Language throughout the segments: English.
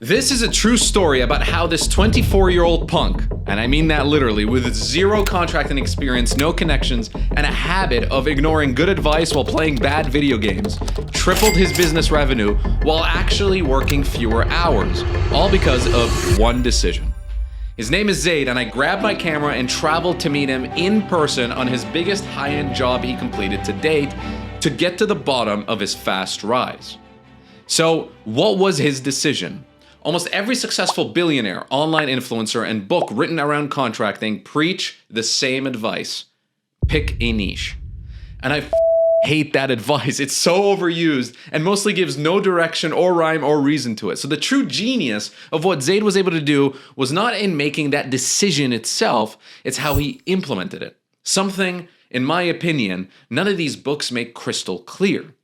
This is a true story about how this 24-year-old punk, and I mean that literally, with zero contracting experience, no connections, and a habit of ignoring good advice while playing bad video games, tripled his business revenue while actually working fewer hours, all because of one decision. His name is Zade, and I grabbed my camera and traveled to meet him in person on his biggest high-end job he completed to date to get to the bottom of his fast rise. So, what was his decision? Almost every successful billionaire, online influencer, and book written around contracting preach the same advice. Pick a niche. And I hate that advice. It's so overused and mostly gives no direction or rhyme or reason to it. So the true genius of what Zade was able to do was not in making that decision itself, it's how he implemented it. Something, in my opinion, none of these books make crystal clear.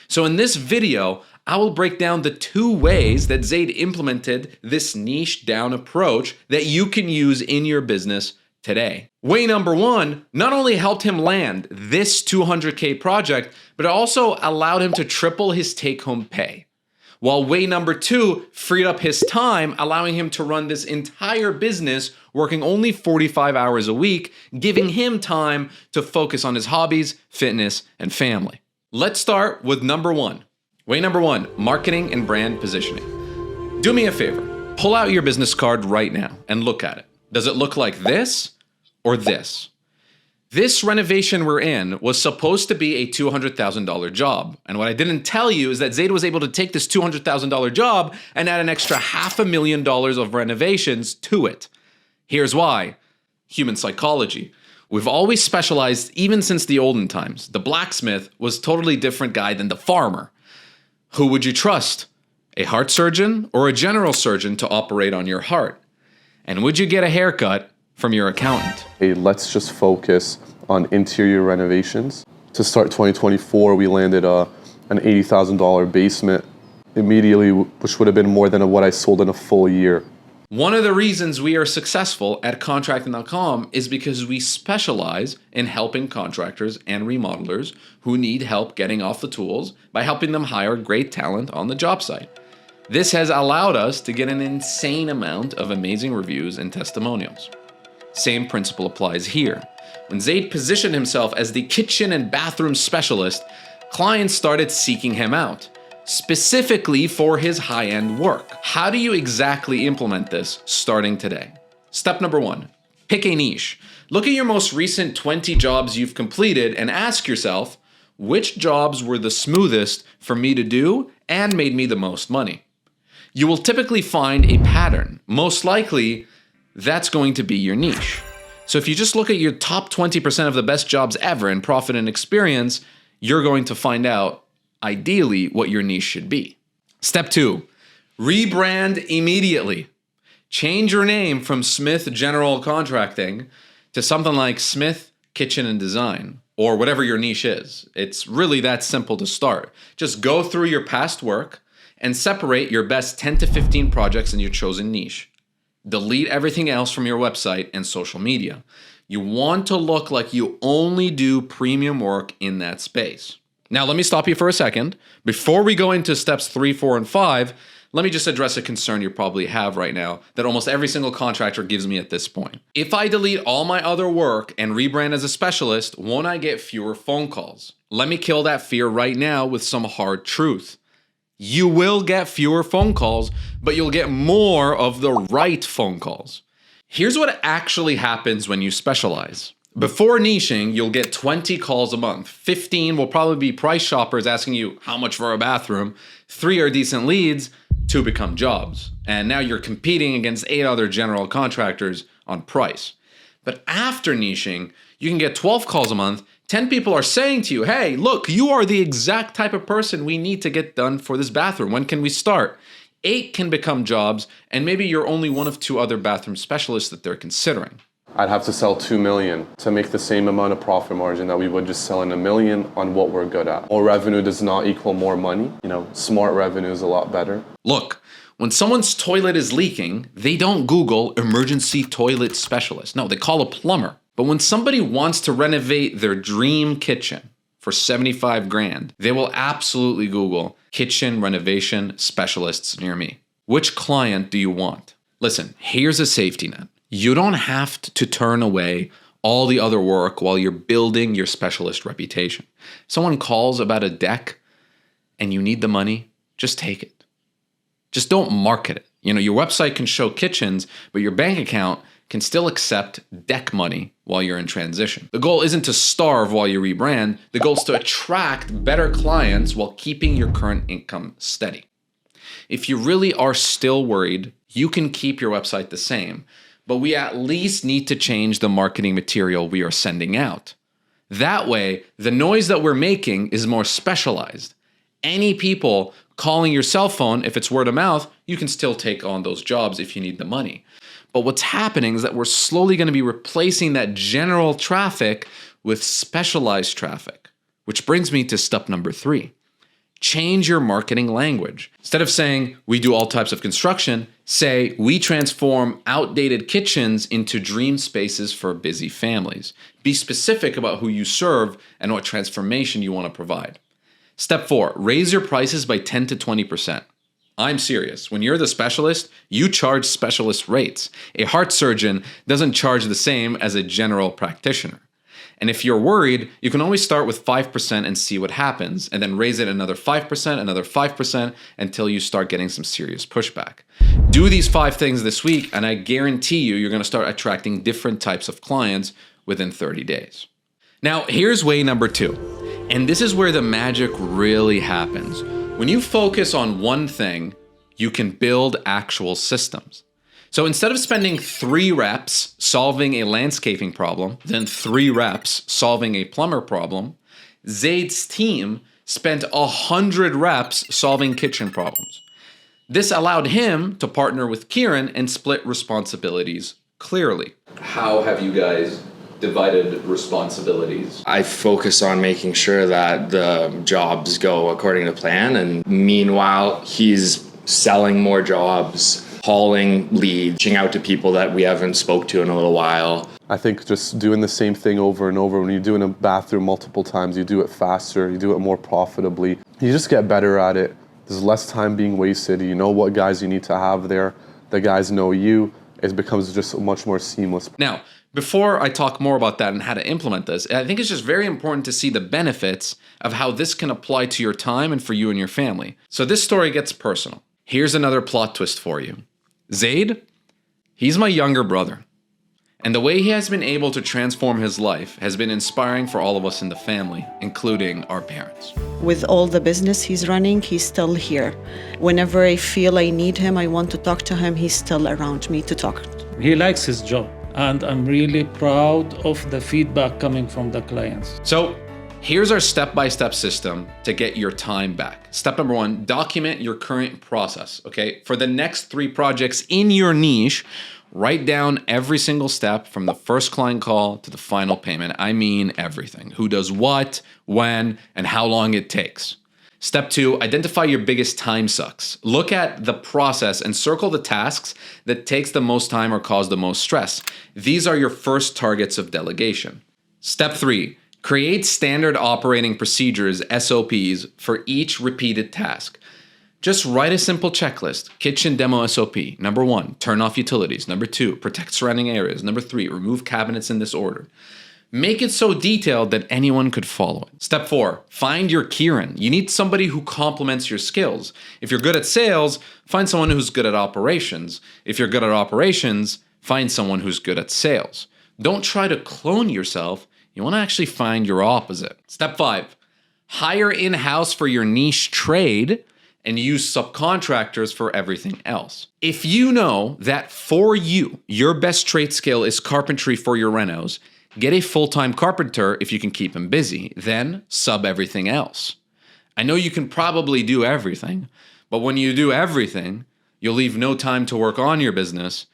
So in this video, I will break down the 2 ways that Zade implemented this niche down approach that you can use in your business today. Way number 1 not only helped him land this $200K project, but it also allowed him to triple his take-home pay. While way number 2 freed up his time, allowing him to run this entire business working only 45 hours a week, giving him time to focus on his hobbies, fitness, and family. Let's start with number 1. Way number 1, marketing and brand positioning. Do me a favor, pull out your business card right now and look at it. Does it look like this or this? This renovation we're in was supposed to be a $200,000 job. And what I didn't tell you is that Zade was able to take this $200,000 job and add an extra $500,000 of renovations to it. Here's why. Human psychology. We've always specialized, even since the olden times. The blacksmith was a totally different guy than the farmer. Who would you trust? A heart surgeon or a general surgeon to operate on your heart? And would you get a haircut from your accountant? Hey, let's just focus on interior renovations. To start 2024, we landed an $80,000 basement immediately, which would have been more than what I sold in a full year. One of the reasons we are successful at contracting.com is because we specialize in helping contractors and remodelers who need help getting off the tools by helping them hire great talent on the job site. This has allowed us to get an insane amount of amazing reviews and testimonials. Same principle applies here. When Zade positioned himself as the kitchen and bathroom specialist, clients started seeking him out, specifically for his high-end work. How do you exactly implement this starting today? Step number 1, pick a niche. Look at your most recent 20 jobs you've completed and ask yourself, which jobs were the smoothest for me to do and made me the most money? You will typically find a pattern. Most likely, that's going to be your niche. So if you just look at your top 20% of the best jobs ever in profit and experience, you're going to find out ideally what your niche should be. Step 2, rebrand immediately. Change your name from Smith General Contracting to something like Smith Kitchen and Design, or whatever your niche is. It's really that simple to start. Just go through your past work and separate your best 10 to 15 projects in your chosen niche. Delete everything else from your website and social media. You want to look like you only do premium work in that space. Now, let me stop you for a second. Before we go into steps 3, 4, and 5, let me just address a concern you probably have right now that almost every single contractor gives me at this point. If I delete all my other work and rebrand as a specialist, won't I get fewer phone calls? Let me kill that fear right now with some hard truth. You will get fewer phone calls, but you'll get more of the right phone calls. Here's what actually happens when you specialize. Before niching, you'll get 20 calls a month. 15 will probably be price shoppers asking you how much for a bathroom. 3 are decent leads, 2 become jobs. And now you're competing against 8 other general contractors on price. But after niching, you can get 12 calls a month. 10 people are saying to you, hey, look, you are the exact type of person we need to get done for this bathroom. When can we start? 8 can become jobs, and maybe you're only one of 2 other bathroom specialists that they're considering. I'd have to sell 2 million to make the same amount of profit margin that we would just selling 1 million on what we're good at. More revenue does not equal more money. Smart revenue is a lot better. Look, when someone's toilet is leaking, they don't Google emergency toilet specialist. No, they call a plumber. But when somebody wants to renovate their dream kitchen for 75 grand, they will absolutely Google kitchen renovation specialists near me. Which client do you want? Listen, here's a safety net. You don't have to turn away all the other work while you're building your specialist reputation. Someone calls about a deck and you need the money, just take it. Just don't market it. Your website can show kitchens, but your bank account can still accept deck money while you're in transition. The goal isn't to starve while you rebrand. The goal is to attract better clients while keeping your current income steady. If you really are still worried, you can keep your website the same, but we at least need to change the marketing material we are sending out. That way, the noise that we're making is more specialized. Any people calling your cell phone, if it's word of mouth, you can still take on those jobs if you need the money. But what's happening is that we're slowly going to be replacing that general traffic with specialized traffic, which brings me to step number 3. Change your marketing language. Instead of saying, we do all types of construction, say, we transform outdated kitchens into dream spaces for busy families. Be specific about who you serve and what transformation you want to provide. Step 4, raise your prices by 10 to 20%. I'm serious. When you're the specialist, you charge specialist rates. A heart surgeon doesn't charge the same as a general practitioner. And if you're worried, you can always start with 5% and see what happens, and then raise it another 5% until you start getting some serious pushback. Do these 5 things this week, and I guarantee you're going to start attracting different types of clients within 30 days. Now, here's way number 2, and this is where the magic really happens. When you focus on one thing, you can build actual systems. So instead of spending 3 reps solving a landscaping problem, then 3 reps solving a plumber problem, Zade's team spent 100 reps solving kitchen problems. This allowed him to partner with Kieran and split responsibilities clearly. How have you guys divided responsibilities? I focus on making sure that the jobs go according to plan, and meanwhile, he's selling more jobs, hauling leads, reaching out to people that we haven't spoke to in a little while. I think just doing the same thing over and over. When you do in a bathroom multiple times, you do it faster, you do it more profitably. You just get better at it. There's less time being wasted. You know what guys you need to have there. The guys know you. It becomes just much more seamless. Now, before I talk more about that and how to implement this, I think it's just very important to see the benefits of how this can apply to your time and for you and your family. So this story gets personal. Here's another plot twist for you. Zade, he's my younger brother. And the way he has been able to transform his life has been inspiring for all of us in the family, including our parents. With all the business he's running, he's still here. Whenever I feel I need him, I want to talk to him, he's still around me to talk. He likes his job, and I'm really proud of the feedback coming from the clients. So here's our step-by-step system to get your time back. Step number 1, document your current process, okay? For the next 3 projects in your niche, write down every single step from the first client call to the final payment. I mean everything. Who does what, when, and how long it takes. Step 2, identify your biggest time sucks. Look at the process and circle the tasks that takes the most time or cause the most stress. These are your first targets of delegation. Step 3, create standard operating procedures, SOPs, for each repeated task. Just write a simple checklist. Kitchen demo SOP. Number 1, turn off utilities. Number 2, protect surrounding areas. Number 3, remove cabinets in this order. Make it so detailed that anyone could follow it. Step 4, find your Kieran. You need somebody who complements your skills. If you're good at sales, find someone who's good at operations. If you're good at operations, find someone who's good at sales. Don't try to clone yourself. You want to actually find your opposite. Step 5, hire in-house for your niche trade and use subcontractors for everything else. If you know that for you, your best trade skill is carpentry for your renos, get a full-time carpenter if you can keep him busy, then sub everything else. I know you can probably do everything, but when you do everything, you'll leave no time to work on your business.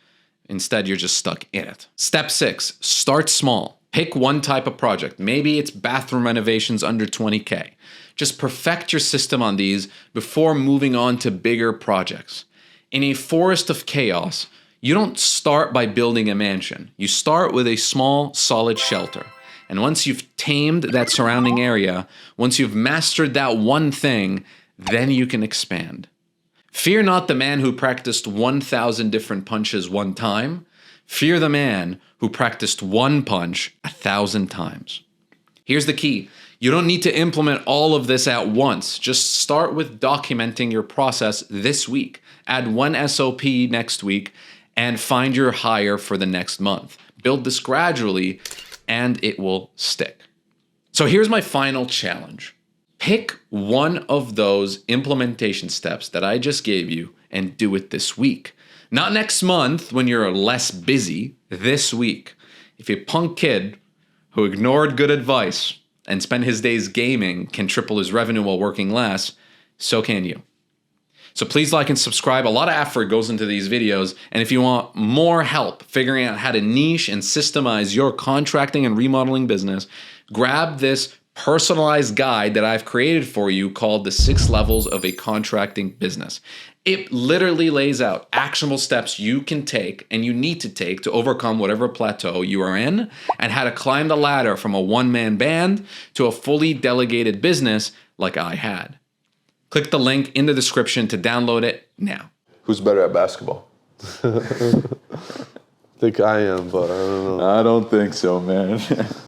Instead, you're just stuck in it. Step 6, start small. Pick one type of project. Maybe it's bathroom renovations under 20K. Just perfect your system on these before moving on to bigger projects. In a forest of chaos, you don't start by building a mansion. You start with a small, solid shelter. And once you've tamed that surrounding area, once you've mastered that one thing, then you can expand. Fear not the man who practiced 1,000 different punches one time. Fear the man who practiced one punch 1,000 times. Here's the key. You don't need to implement all of this at once. Just start with documenting your process this week. Add one SOP next week and find your hire for the next month. Build this gradually and it will stick. So here's my final challenge. Pick one of those implementation steps that I just gave you and do it this week. Not next month when you're less busy, this week. If a punk kid who ignored good advice and spent his days gaming can triple his revenue while working less, so can you. So please like and subscribe. A lot of effort goes into these videos. And if you want more help figuring out how to niche and systemize your contracting and remodeling business, grab this personalized guide that I've created for you called the 6 Levels of a Contracting Business. It literally lays out actionable steps you can take and you need to take to overcome whatever plateau you are in and how to climb the ladder from a one-man band to a fully delegated business like I had. Click the link in the description to download it now. Who's better at basketball? I think I am, but I don't know. I don't think so, man.